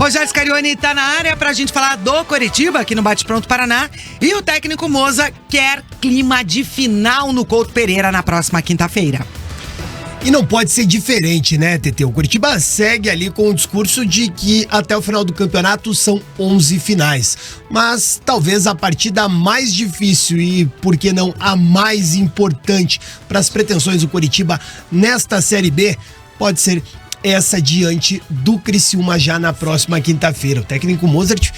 Rogério Scarione tá na área pra gente falar do Coritiba, aqui no Bate Pronto Paraná. E o técnico Moza quer clima de final no Couto Pereira na próxima quinta-feira. E não pode ser diferente, né, TT? O Coritiba segue ali com o discurso de que até o final do campeonato são 11 finais. Mas talvez a partida mais difícil e, por que não, a mais importante para as pretensões do Coritiba nesta Série B pode ser essa diante do Criciúma já na próxima quinta-feira. O técnico Mozart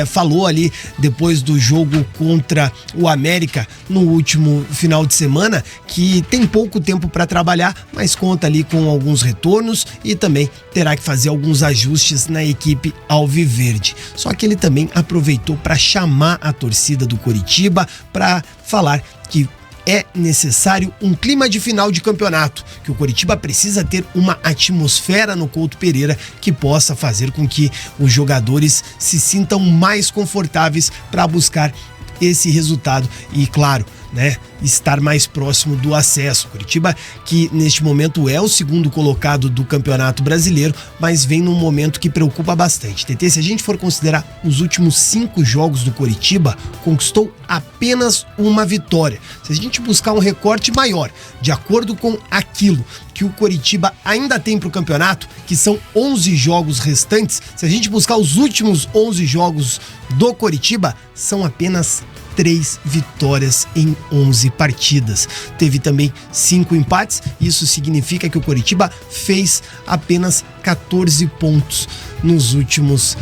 falou ali depois do jogo contra o América no último final de semana que tem pouco tempo para trabalhar, mas conta ali com alguns retornos e também terá que fazer alguns ajustes na equipe alviverde. Só que ele também aproveitou para chamar a torcida do Coritiba para falar que é necessário um clima de final de campeonato, que o Coritiba precisa ter uma atmosfera no Couto Pereira que possa fazer com que os jogadores se sintam mais confortáveis para buscar esse resultado e, claro, né, estar mais próximo do acesso. Coritiba, que neste momento é o segundo colocado do Campeonato Brasileiro, mas vem num momento que preocupa bastante. TT, se a gente for considerar os últimos 5 jogos do Coritiba, conquistou apenas uma vitória. Se a gente buscar um recorte maior, de acordo com aquilo que o Coritiba ainda tem para o campeonato, que são 11 jogos restantes, se a gente buscar os últimos 11 jogos do Coritiba, são apenas 3 vitórias em 11 partidas. Teve também 5 empates, isso significa que o Coritiba fez apenas 14 pontos nos últimos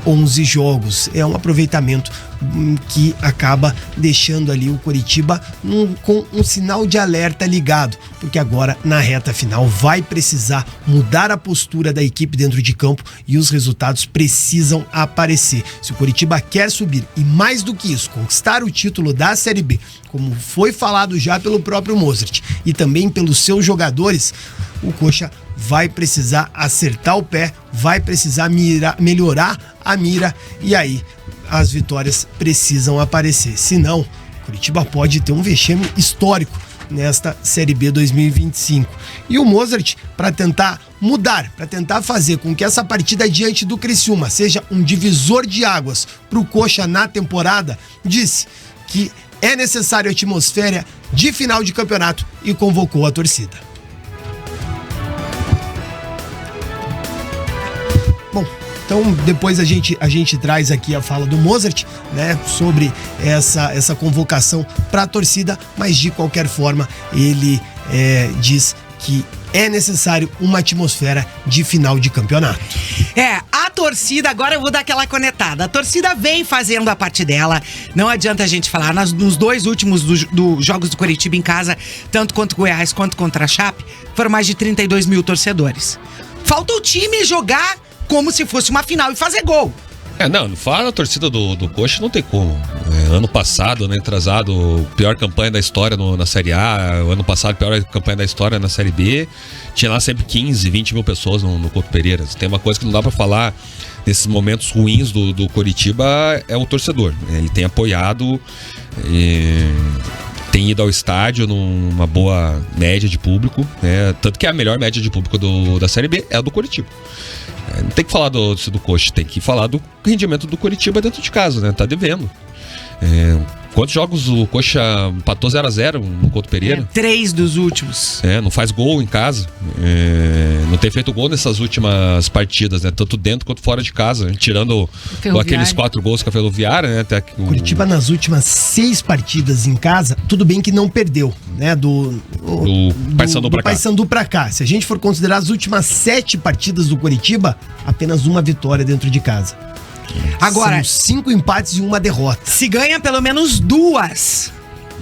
11 jogos. É um aproveitamento que acaba deixando ali o Coritiba com um sinal de alerta ligado, porque agora na reta final vai precisar mudar a postura da equipe dentro de campo e os resultados precisam aparecer. Se o Coritiba quer subir e, mais do que isso, conquistar o título da Série B, como foi falado já pelo próprio Mozart e também pelos seus jogadores, o Coxa vai precisar acertar o pé, vai precisar melhorar a mira e aí as vitórias precisam aparecer. Senão, Coritiba pode ter um vexame histórico nesta Série B 2025. E o Mozart, para tentar mudar, para tentar fazer com que essa partida diante do Criciúma seja um divisor de águas para o Coxa na temporada, disse que é necessário atmosfera de final de campeonato e convocou a torcida. Bom, então depois a gente traz aqui a fala do Mozart, né, sobre essa convocação para a torcida, mas de qualquer forma ele diz que é necessário uma atmosfera de final de campeonato. A torcida, agora eu vou dar aquela conectada. A torcida vem fazendo a parte dela. Não adianta a gente falar, nos 2 últimos jogos do Coritiba em casa, tanto contra o Goiás quanto contra a Chape, foram mais de 32 mil torcedores. Falta o time jogar como se fosse uma final e fazer gol. Não fala a torcida do Coxa, não tem como. Ano passado, ano retrasado, pior campanha da história na Série A. O ano passado, pior campanha da história na Série B. Tinha lá sempre 15, 20 mil pessoas no Couto Pereira. Tem uma coisa que não dá pra falar nesses momentos ruins do Coritiba, é o torcedor. Ele tem apoiado, tem ido ao estádio numa boa média de público, né? Tanto que a melhor média de público da Série B é a do Coritiba. Não tem que falar do Coxa, tem que falar do rendimento do Coritiba dentro de casa, né? Tá devendo. Quantos jogos o Coxa empatou 0-0 no Couto Pereira? 3 dos últimos. Não faz gol em casa. Não tem feito gol nessas últimas partidas, né? Tanto dentro quanto fora de casa, tirando aqueles 4 gols com a Ferroviária, né? Até o Coritiba nas últimas 6 partidas em casa, tudo bem que não perdeu, né? Do Paysandu pra cá. Se a gente for considerar as últimas 7 partidas do Coritiba, apenas uma vitória dentro de casa. Agora, são 5 empates e uma derrota. Se ganha pelo menos 2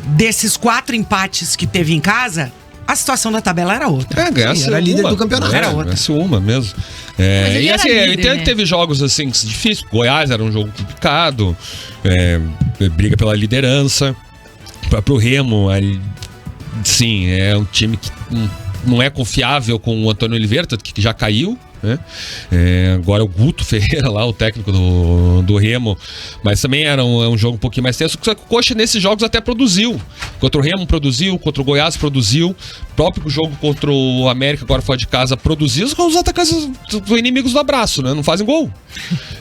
desses 4 empates que teve em casa, a situação da tabela era outra. Era líder do campeonato. Era outra. Ganhasse uma mesmo. E assim, eu entendo que teve jogos assim difíceis. Goiás era um jogo complicado. Briga pela liderança. Pro Remo, sim, é um time que não é confiável com o Antônio Oliveira, tanto que já caiu. né? Agora o Guto Ferreira lá, o técnico do Remo, mas também era um jogo um pouquinho mais tenso. Só que o Coxa nesses jogos até produziu. Contra o Remo produziu, contra o Goiás produziu, o próprio jogo contra o América agora fora de casa produziu, os atacantes dos inimigos do abraço, né? Não fazem gol.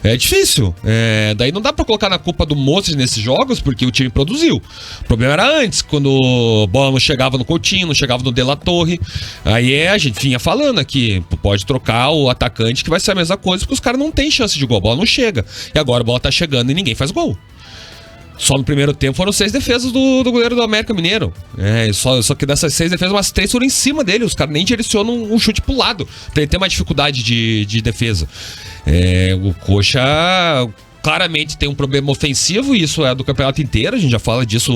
É difícil. Daí não dá pra colocar na culpa do Mozart nesses jogos, porque o time produziu. O problema era antes, quando a bola não chegava no Coutinho, não chegava no De La Torre. Aí a gente vinha falando aqui, pode trocar o atacante que vai ser a mesma coisa, porque os caras não têm chance de gol, a bola não chega. E agora a bola tá chegando e ninguém faz gol. Só no primeiro tempo foram 6 defesas do goleiro do América Mineiro. Só que dessas 6 defesas, umas 3 foram em cima dele. Os caras nem direcionam um chute pro lado, pra ele ter uma dificuldade de defesa. O Coxa claramente tem um problema ofensivo, e isso é do campeonato inteiro, a gente já fala disso.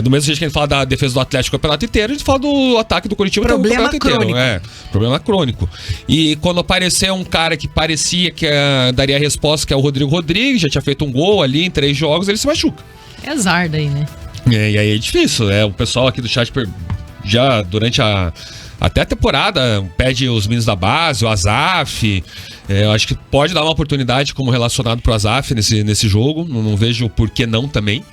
Do mesmo jeito que a gente fala da defesa do Atlético no campeonato inteiro, a gente fala do ataque do Curitiba no campeonato inteiro. Problema crônico. E quando apareceu um cara que parecia que daria a resposta, que é o Rodrigo Rodrigues, já tinha feito um gol ali em 3 jogos, ele se machuca. É azar daí, né? E aí é difícil. O pessoal aqui do chat já durante até a temporada pede os meninos da base, o Azaf. Eu acho que pode dar uma oportunidade como relacionado pro Azaf nesse jogo. Não vejo por que não também.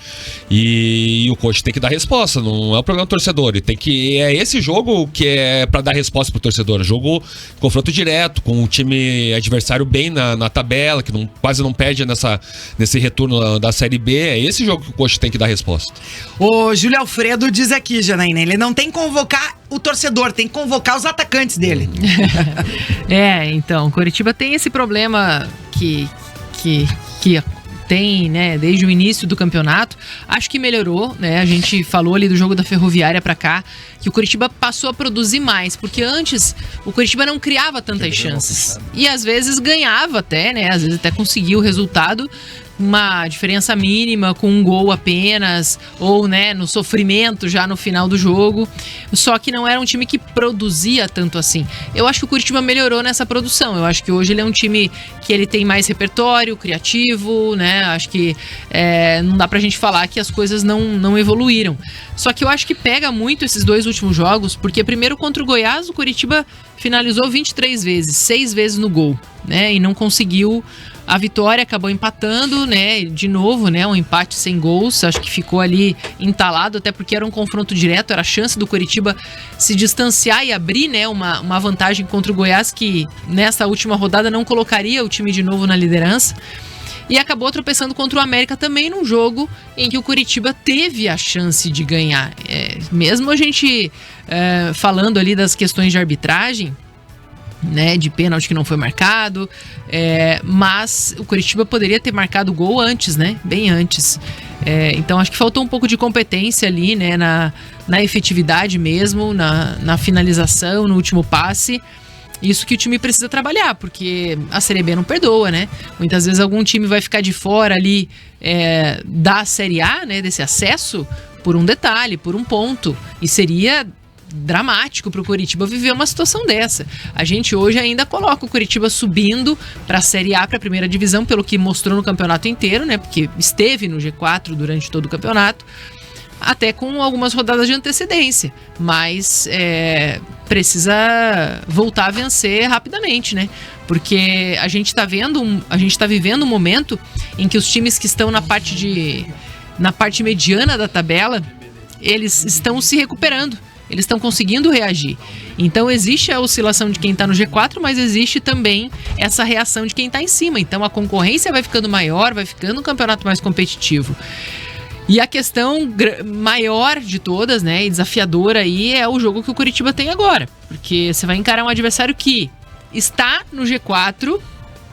E o coach tem que dar resposta. Não é o problema do torcedor. É esse jogo que é pra dar resposta pro torcedor. Jogo confronto direto, com o time adversário bem na tabela, que quase não perde nesse retorno da Série B. É esse jogo que o coach tem que dar resposta. O Júlio Alfredo diz aqui, Janaína, ele não tem que convocar o torcedor, tem que convocar os atacantes dele. Então, Curitiba tem esse problema que tem, né, desde o início do campeonato. Acho que melhorou, né? A gente falou ali do jogo da Ferroviária pra cá, que o Curitiba passou a produzir mais, porque antes o Curitiba não criava tantas chances. E às vezes ganhava até, né? Às vezes até conseguia o resultado, uma diferença mínima com um gol apenas, ou, né, no sofrimento já no final do jogo. Só que não era um time que produzia tanto assim. Eu acho que o Curitiba melhorou nessa produção. Eu acho que hoje ele é um time que ele tem mais repertório criativo, né? Acho que não dá pra gente falar que as coisas não evoluíram. Só que eu acho que pega muito esses 2 últimos jogos, porque primeiro contra o Goiás, o Curitiba finalizou 23 vezes, 6 vezes no gol, né? E não conseguiu a vitória, acabou empatando, né? De novo, né? Um empate sem gols. Acho que ficou ali entalado, até porque era um confronto direto, era a chance do Curitiba se distanciar e abrir, né? Uma vantagem contra o Goiás, que nessa última rodada não colocaria o time de novo na liderança. E acabou tropeçando contra o América também, num jogo em que o Curitiba teve a chance de ganhar. Mesmo a gente falando ali das questões de arbitragem, né, de pênalti que não foi marcado, mas o Curitiba poderia ter marcado o gol antes, né, bem antes. Então acho que faltou um pouco de competência ali, né, na efetividade mesmo, na finalização, no último passe. Isso que o time precisa trabalhar, porque a Série B não perdoa, né? Muitas vezes algum time vai ficar de fora ali da Série A, né, desse acesso, por um detalhe, por um ponto, e seria dramático para o Curitiba viver uma situação dessa. A gente hoje ainda coloca o Curitiba subindo para a Série A, para a primeira divisão, pelo que mostrou no campeonato inteiro, né? Porque esteve no G4 durante todo o campeonato, até com algumas rodadas de antecedência, mas precisa voltar a vencer rapidamente, né? Porque a gente tá vivendo um momento em que os times que estão na parte mediana da tabela, eles estão se recuperando. Eles estão conseguindo reagir. Então existe a oscilação de quem está no G4, mas existe também essa reação de quem está em cima. Então a concorrência vai ficando maior, vai ficando um campeonato mais competitivo. E a questão maior de todas, né, e desafiadora aí, é o jogo que o Curitiba tem agora. Porque você vai encarar um adversário que está no G4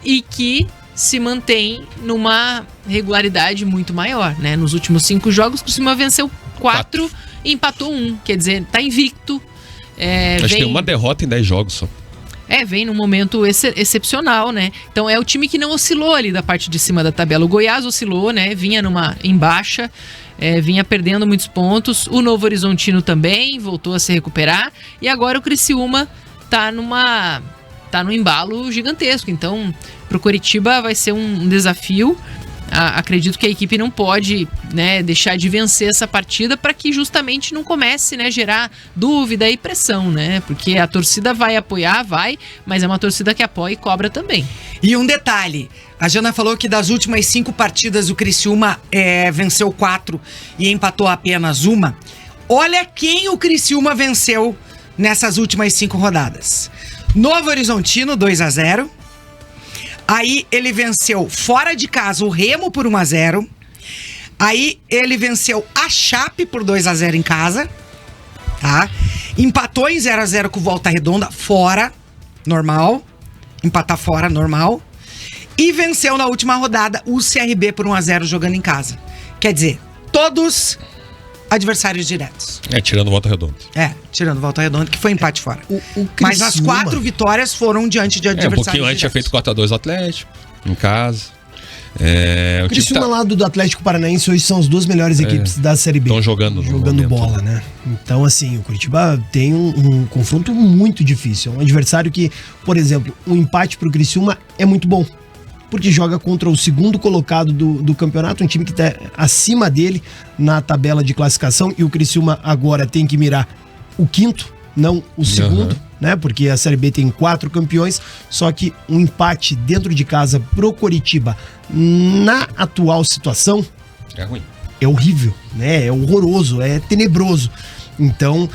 e que se mantém numa regularidade muito maior, né? Nos últimos 5 jogos, o Curitiba venceu 4 e empatou 1. Quer dizer, tá invicto. Acho que tem uma derrota em 10 jogos só. Vem num momento excepcional, né? Então é o time que não oscilou ali da parte de cima da tabela. O Goiás oscilou, né? Vinha em baixa, vinha perdendo muitos pontos. O Novo Horizontino também voltou a se recuperar. E agora o Criciúma tá num embalo gigantesco. Então, pro Curitiba vai ser um desafio. acredito que a equipe não pode, né, deixar de vencer essa partida para que justamente não comece, né, gerar dúvida e pressão, né? Porque a torcida vai apoiar, mas é uma torcida que apoia e cobra também. E um detalhe, a Jana falou que das últimas 5 partidas o Criciúma venceu 4 e empatou apenas uma. Olha quem o Criciúma venceu nessas últimas 5 rodadas. Novo Horizontino, 2-0. Aí ele venceu fora de casa o Remo por 1-0. Aí ele venceu a Chape por 2-0 em casa. Tá? Empatou em 0-0 com o Volta Redonda, fora, normal. Empatar fora, normal. E venceu na última rodada o CRB por 1-0 jogando em casa. Quer dizer, todos adversários diretos. Tirando o Volta Redonda. Tirando o Volta Redonda, que foi empate fora. O Mas as 4 vitórias foram diante de adversários um pouquinho antes tinha feito 4-2 o Atlético, em casa. O Criciúma lá do Atlético Paranaense hoje são as 2 melhores equipes da Série B. Estão jogando bola, né? Então, assim, o Curitiba tem um confronto muito difícil. É um adversário que, por exemplo, um empate pro Criciúma é muito bom. Porque joga contra o segundo colocado do campeonato, um time que está acima dele na tabela de classificação, e o Criciúma agora tem que mirar o 5º, não o segundo, né? Porque a Série B tem 4 campeões, só que um empate dentro de casa pro Coritiba na atual situação é ruim. É horrível, né? É horroroso, é tenebroso. Então,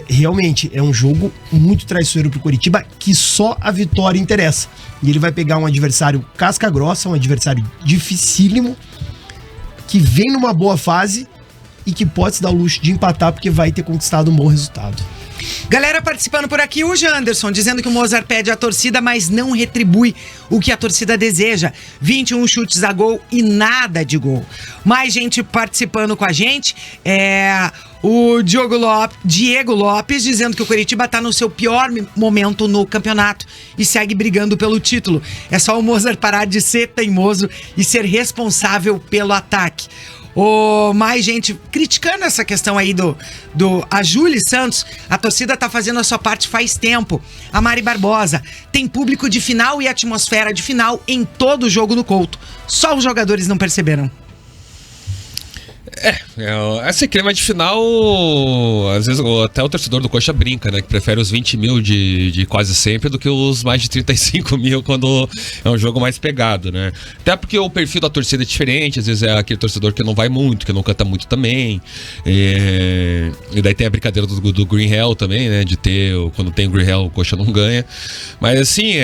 realmente, é um jogo muito traiçoeiro pro Coritiba, que só a vitória interessa. E ele vai pegar um adversário casca grossa, um adversário dificílimo, que vem numa boa fase e que pode se dar o luxo de empatar porque vai ter conquistado um bom resultado. Galera participando por aqui, o Janderson dizendo que o Mozart pede a torcida, mas não retribui o que a torcida deseja. 21 chutes a gol e nada de gol. Mais gente participando com a gente. O Diego Lopes dizendo que o Coritiba tá no seu pior momento no campeonato e segue brigando pelo título. É só o Mozart parar de ser teimoso e ser responsável pelo ataque. Mais gente criticando essa questão aí a Júlia Santos. A torcida tá fazendo a sua parte faz tempo. A Mari Barbosa: tem público de final e atmosfera de final em todo o jogo no Couto. Só os jogadores não perceberam. Esse clima de final, às vezes até o torcedor do Coxa brinca, né? Que prefere os 20 mil de quase sempre do que os mais de 35 mil quando é um jogo mais pegado, né? Até porque o perfil da torcida é diferente, às vezes é aquele torcedor que não vai muito, que não canta muito também. E daí tem a brincadeira do Green Hell também, né? De ter, quando tem o Green Hell, o Coxa não ganha. Mas assim,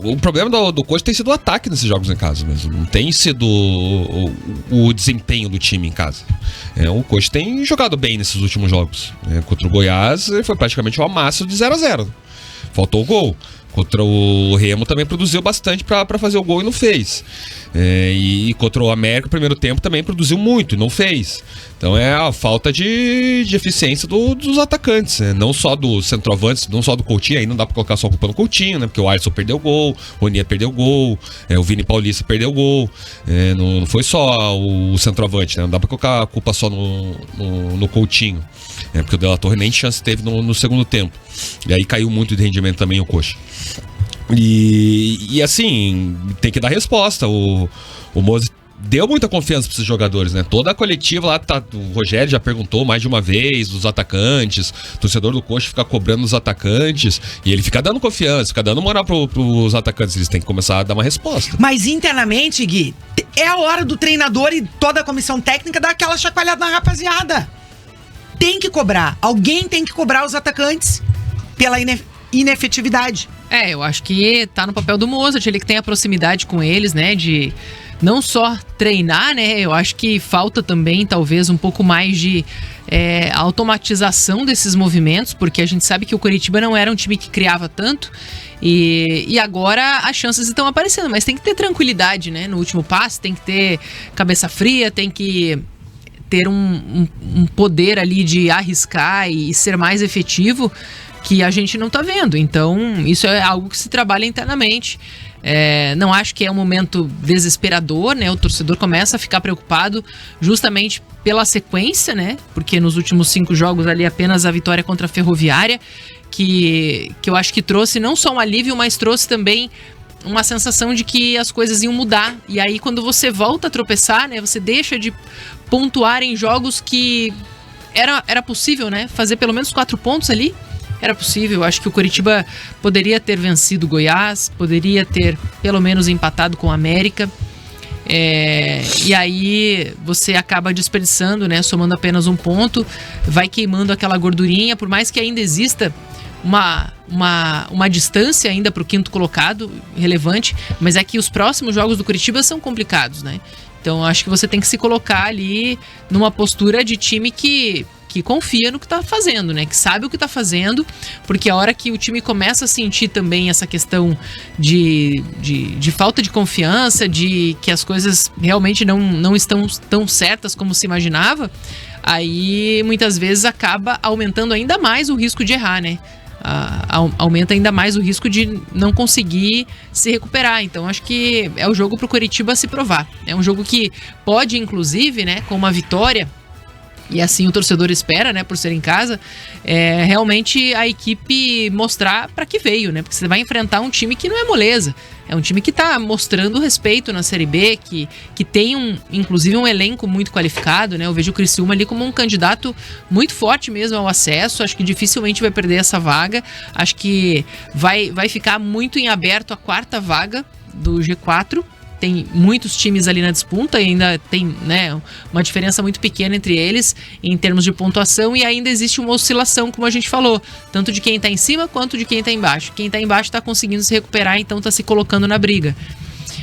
o problema do Coxa tem sido o ataque nesses jogos em casa mesmo. Não tem sido o desempenho do time em casa. O Coxa tem jogado bem nesses últimos jogos. Contra o Goiás, foi praticamente um amasso de 0-0. Faltou o gol. Contra o Remo também produziu bastante para fazer o gol e não fez. E contra o América, no primeiro tempo, também produziu muito e não fez. Então é a falta de eficiência dos atacantes, né? Não só dos centroavantes, não só do Coutinho. Aí não dá pra colocar só a culpa no Coutinho, né? Porque o Alisson perdeu o gol, o Nia perdeu o gol, o Vini Paulista perdeu o gol. Não foi só o centroavante, né? Não dá pra colocar a culpa só no Coutinho. Porque o De La Torre nem chance teve no segundo tempo. E aí caiu muito de rendimento também o Coxa. E assim, tem que dar resposta. O Moza deu muita confiança para esses jogadores, né? Toda a coletiva lá, o Rogério já perguntou mais de uma vez dos atacantes, o torcedor do Coxa fica cobrando os atacantes, e ele fica dando confiança, fica dando moral pros atacantes. Eles têm que começar a dar uma resposta. Mas internamente, Gui, é a hora do treinador e toda a comissão técnica dar aquela chacoalhada na rapaziada. Tem que cobrar. Alguém tem que cobrar os atacantes pela inefetividade. Eu acho que tá no papel do Mozart, ele que tem a proximidade com eles, né, de não só treinar, né, eu acho que falta também, talvez, um pouco mais de automatização desses movimentos, porque a gente sabe que o Coritiba não era um time que criava tanto, e agora as chances estão aparecendo, mas tem que ter tranquilidade, né, no último passe, tem que ter cabeça fria, tem que ter um poder ali de arriscar e ser mais efetivo, que a gente não tá vendo. Então, isso é algo que se trabalha internamente. Não acho que é um momento desesperador, né? O torcedor começa a ficar preocupado justamente pela sequência, né? Porque nos últimos 5 jogos ali, apenas a vitória contra a Ferroviária, que eu acho que trouxe não só um alívio, mas trouxe também uma sensação de que as coisas iam mudar. E aí, quando você volta a tropeçar, né? Você deixa de pontuar em jogos que era possível, né? Fazer pelo menos 4 pontos ali. Era possível. Acho que o Coritiba poderia ter vencido o Goiás, poderia ter pelo menos empatado com o América. E aí você acaba desperdiçando, né? Somando apenas 1 ponto, vai queimando aquela gordurinha, por mais que ainda exista uma distância ainda para o 5º colocado, relevante, mas é que os próximos jogos do Coritiba são complicados, né? Então acho que você tem que se colocar ali numa postura de time que confia no que tá fazendo, né? Que sabe o que tá fazendo, porque a hora que o time começa a sentir também essa questão de falta de confiança, de que as coisas realmente não estão tão certas como se imaginava, aí muitas vezes acaba aumentando ainda mais o risco de errar, né? Aumenta ainda mais o risco de não conseguir se recuperar. Então acho que é o jogo pro Coritiba se provar. É um jogo que pode, inclusive, né, com uma vitória, e assim o torcedor espera, né, por ser em casa, realmente a equipe mostrar para que veio, né? Porque você vai enfrentar um time que não é moleza. É um time que tá mostrando respeito na Série B, que tem inclusive um elenco muito qualificado, né? Eu vejo o Criciúma ali como um candidato muito forte mesmo ao acesso. Acho que dificilmente vai perder essa vaga. Acho que vai ficar muito em aberto a 4ª vaga do G4. Tem muitos times ali na disputa e ainda tem, né, uma diferença muito pequena entre eles em termos de pontuação, e ainda existe uma oscilação, como a gente falou, tanto de quem tá em cima quanto de quem tá embaixo. Quem tá embaixo tá conseguindo se recuperar, então tá se colocando na briga.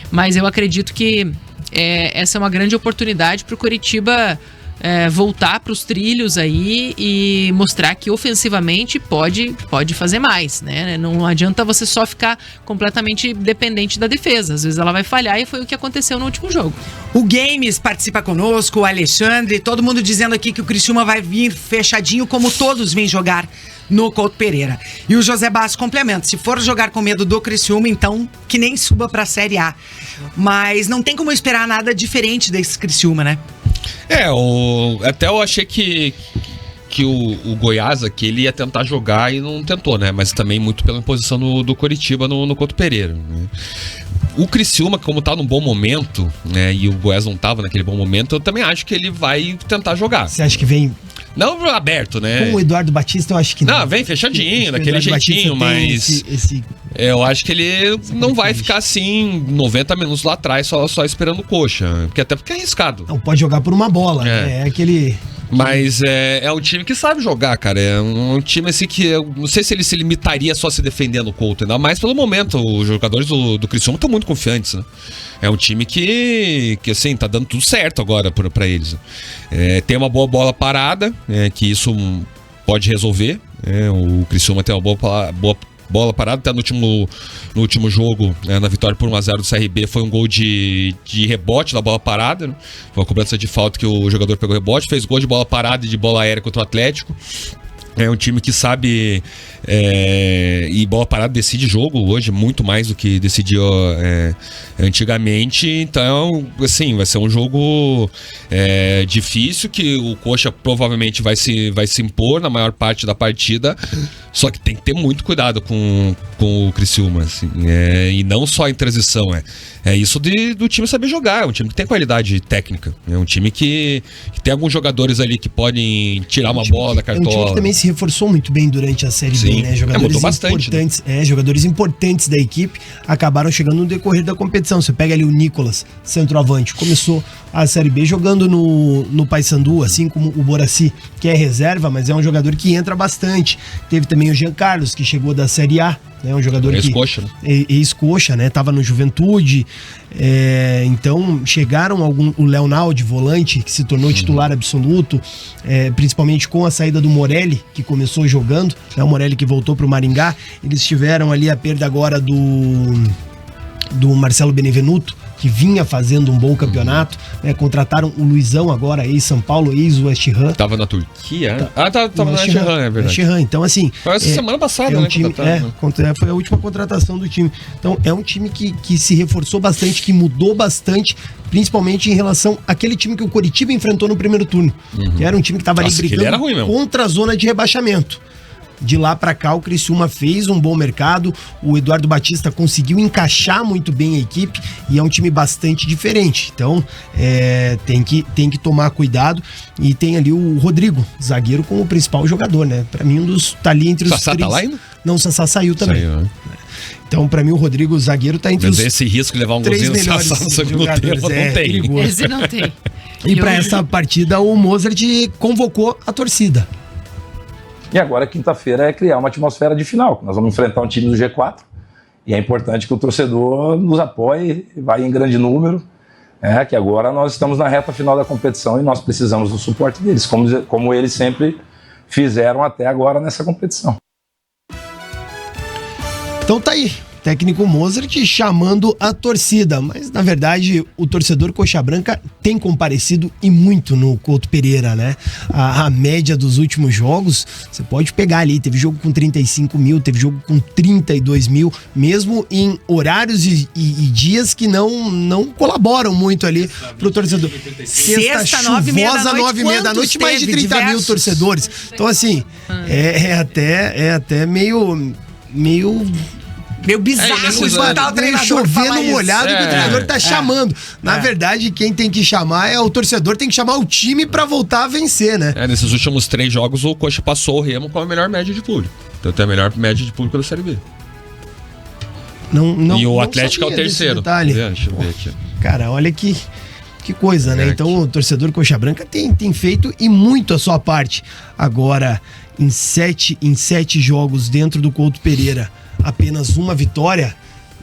Mas eu acredito que essa é uma grande oportunidade pro Coritiba voltar para os trilhos aí e mostrar que ofensivamente pode fazer mais, né? Não adianta você só ficar completamente dependente da defesa. Às vezes ela vai falhar, e foi o que aconteceu no último jogo. O Games participa conosco, o Alexandre, todo mundo dizendo aqui que o Criciúma vai vir fechadinho como todos vêm jogar no Couto Pereira. E o José Basso complementa: se for jogar com medo do Criciúma, então que nem suba pra Série A. Mas não tem como esperar nada diferente desse Criciúma, né? Até eu achei que o Goiás aqui, ele ia tentar jogar e não tentou, né? Mas também muito pela imposição do Coritiba no Couto Pereira, né? O Criciúma, como tá num bom momento, né? E o Goiás não tava naquele bom momento, eu também acho que ele vai tentar jogar. Você acha que vem... Não aberto, né? Com o Eduardo Batista, eu acho que não. Não, vem fechadinho, daquele jeitinho, mas... Eu acho que ele não vai ficar assim 90 minutos lá atrás só esperando coxa. Porque é arriscado. Não, pode jogar por uma bola, né? É aquele... Mas é um time que sabe jogar, cara. É um time assim que eu não sei se ele se limitaria só a se defender no Couto. Ainda mais pelo momento. Os jogadores do Criciúma estão muito confiantes, né? É um time que assim, tá dando tudo certo agora pra eles. Tem uma boa bola parada, que isso pode resolver. O Criciúma tem uma boa bola parada, até no último jogo, na vitória por 1-0 do CRB, foi um gol de rebote da bola parada, né? Foi uma cobrança de falta que o jogador pegou rebote, fez gol de bola parada e de bola aérea contra o Atlético. É um time que sabe, e bola parada decide jogo hoje, muito mais do que decidia antigamente. Então, assim, vai ser um jogo difícil, que o Coxa provavelmente vai se impor na maior parte da partida, só que tem que ter muito cuidado com o Criciúma, assim, e não só em transição, é isso do time saber jogar. É um time que tem qualidade técnica, é um time que tem alguns jogadores ali que podem tirar uma bola da cartola. É um time que também se reforçou muito bem durante a Série B, né? Jogadores importantes, né? Jogadores importantes da equipe acabaram chegando no decorrer da competição. Você pega ali o Nicolas, centroavante, começou a Série B jogando no Paysandu, assim como o Boraci, que é reserva, mas é um jogador que entra bastante. Teve também o Jean Carlos, que chegou da Série A, né? Um jogador ex-coxa, né? Ex-coxa, né? Tava no Juventude. Então chegaram o Leonaldi, volante, que se tornou titular absoluto, principalmente com a saída do Morelli, que começou jogando, né? O Morelli que voltou pro Maringá. Eles tiveram ali a perda agora do Marcelo Benevenuto, que vinha fazendo um bom campeonato, né? Contrataram o Luizão agora, ex-São Paulo, ex-West Ham. Tava na Turquia? Tava na West Ham, é verdade. West Ham. Então, assim... Foi essa semana passada, né? Foi a última contratação do time. Então, é um time que se reforçou bastante, que mudou bastante, principalmente em relação àquele time que o Coritiba enfrentou no primeiro turno. Que era um time que estava ali brigando contra a zona de rebaixamento. De lá pra cá, o Criciúma fez um bom mercado, o Eduardo Batista conseguiu encaixar muito bem a equipe e é um time bastante diferente. Então, tem que tomar cuidado. E tem ali o Rodrigo, zagueiro, como o principal jogador, né? Pra mim, tá ali entre os Sassá três. tá lá ainda? Não, o Sassá saiu também. Saiu, né? Então, pra mim, o Rodrigo, o zagueiro, tá entre Mas os esse risco de levar um três golzinho no melhores Sassá no segundo jogadores. tempo não tem. Perigoso. Esse não tem. E pra essa partida, o Mozart convocou a torcida. E agora, quinta-feira, é criar uma atmosfera de final. Nós vamos enfrentar um time do G4 e é importante que o torcedor nos apoie, vai em grande número, que agora nós estamos na reta final da competição e nós precisamos do suporte deles, como eles sempre fizeram até agora nessa competição. Então tá aí, técnico Mozart chamando a torcida, mas na verdade o torcedor Coxa Branca tem comparecido e muito no Couto Pereira, né? A média dos últimos jogos, você pode pegar ali, teve jogo com 35 mil, teve jogo com 32 mil, mesmo em horários e dias que não colaboram muito ali pro torcedor. Sexta, chuvosa, 9h30 da noite, mais de quantos 30 mil diversos? torcedores. Então assim, é até meio bizarro nesses escutar o meio treinador chovendo falar isso. molhado que o treinador tá chamando. Na verdade, quem tem que chamar é o torcedor, tem que chamar o time pra voltar a vencer, né? Nesses últimos 3 jogos, o Coxa passou o Remo com a melhor média de público. Então tem a melhor média de público da Série B. Não, e o não Atlético é o sabia desse terceiro. detalhe. Deixa eu ver aqui. Cara, olha que coisa, né? É, Então o torcedor Coxa Branca tem feito e muito a sua parte. Agora, em 7 jogos dentro do Couto Pereira, apenas uma vitória,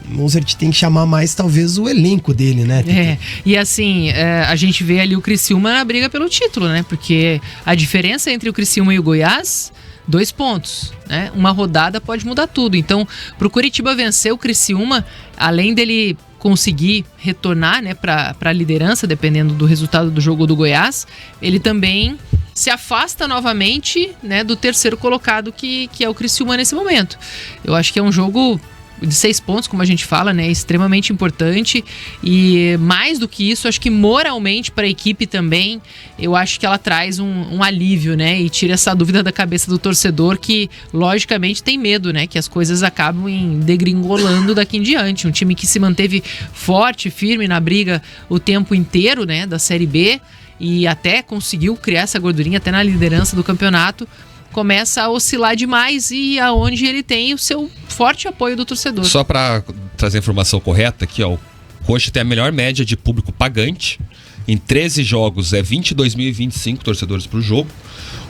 Mozart tem que chamar mais talvez o elenco dele, né? E assim, a gente vê ali o Criciúma na briga pelo título, né? Porque a diferença entre o Criciúma e o Goiás, 2 pontos, né? Uma rodada pode mudar tudo. Então, pro Curitiba vencer o Criciúma, além dele conseguir retornar, né, para a liderança, dependendo do resultado do jogo do Goiás, ele também se afasta novamente, né, do terceiro colocado que é o Criciúma nesse momento. Eu acho que é um jogo de 6 pontos, como a gente fala, né, extremamente importante, e mais do que isso, acho que moralmente para a equipe também, eu acho que ela traz um alívio, né, e tira essa dúvida da cabeça do torcedor que, logicamente, tem medo, né, que as coisas acabem degringolando daqui em diante. Um time que se manteve forte, firme na briga o tempo inteiro, né, da Série B, e até conseguiu criar essa gordurinha até na liderança do campeonato, começa a oscilar demais e aonde ele tem o seu forte apoio do torcedor. Só para trazer a informação correta aqui, ó, o Coxa tem a melhor média de público pagante. Em 13 jogos é 22.025 torcedores por jogo.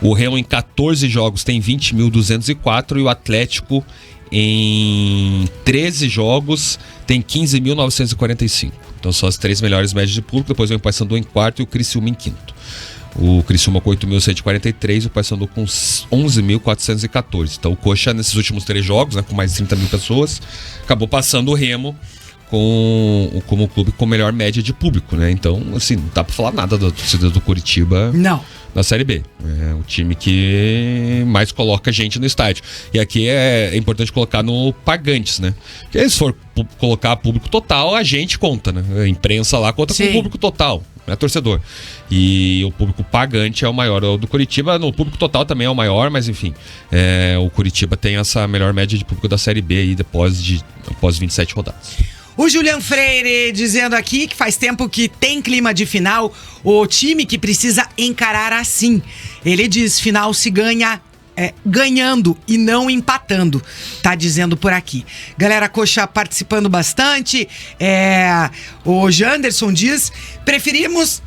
O Remo em 14 jogos tem 20.204 e o Atlético em 13 jogos tem 15.945. Então são as 3 melhores médias de público. Depois vem o Paysandu em quarto e o Criciúma em quinto. O Criciúma com 8.143 e o Paysandu com 11.414. Então o Coxa, nesses últimos 3 jogos, né, com mais de 30 mil pessoas, acabou passando o Remo como o clube com melhor média de público, né? Então, assim, não dá pra falar nada da torcida do Curitiba na Série B. É o time que mais coloca gente no estádio. E aqui é importante colocar no pagantes, né? Porque se for colocar público total, a gente conta, né? A imprensa lá conta com o público total, não é torcedor. E o público pagante é o maior. O do Curitiba, no público total também é o maior, mas enfim, o Curitiba tem essa melhor média de público da Série B aí após 27 rodadas. O Julian Freire dizendo aqui que faz tempo que tem clima de final, o time que precisa encarar assim. Ele diz, final se ganha ganhando e não empatando, tá dizendo por aqui. Galera, Coxa participando bastante. O Janderson diz, preferimos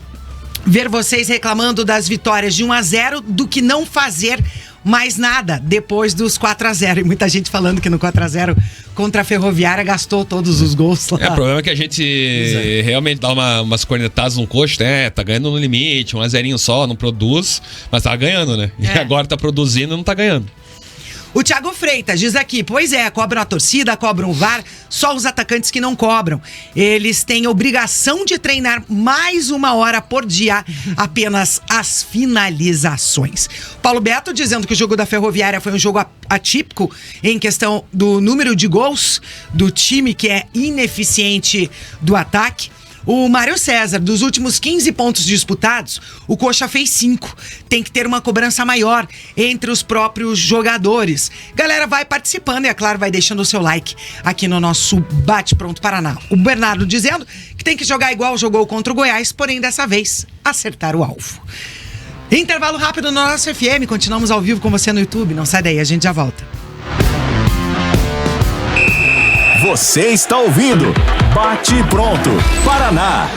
ver vocês reclamando das vitórias de 1-0 do que não fazer mais nada depois dos 4-0. E muita gente falando que no 4-0 contra a Ferroviária gastou todos os gols lá. O problema é que a gente realmente dá umas cornetadas no Coxa, né? Tá ganhando no limite, 1-0 só, não produz, mas tá ganhando, né? E agora tá produzindo e não tá ganhando. O Thiago Freitas diz aqui, pois cobram a torcida, cobram o VAR, só os atacantes que não cobram. Eles têm obrigação de treinar mais 1 hora por dia, apenas as finalizações. Paulo Beto dizendo que o jogo da Ferroviária foi um jogo atípico em questão do número de gols do time que é ineficiente do ataque. O Mário César, dos últimos 15 pontos disputados, o Coxa fez 5. Tem que ter uma cobrança maior entre os próprios jogadores. Galera, vai participando e, é claro, vai deixando o seu like aqui no nosso Bate Pronto Paraná. O Bernardo dizendo que tem que jogar igual jogou contra o Goiás, porém, dessa vez, acertar o alvo. Intervalo rápido no nosso FM. Continuamos ao vivo com você no YouTube. Não sai daí, a gente já volta. Você está ouvindo Bate Pronto Paraná.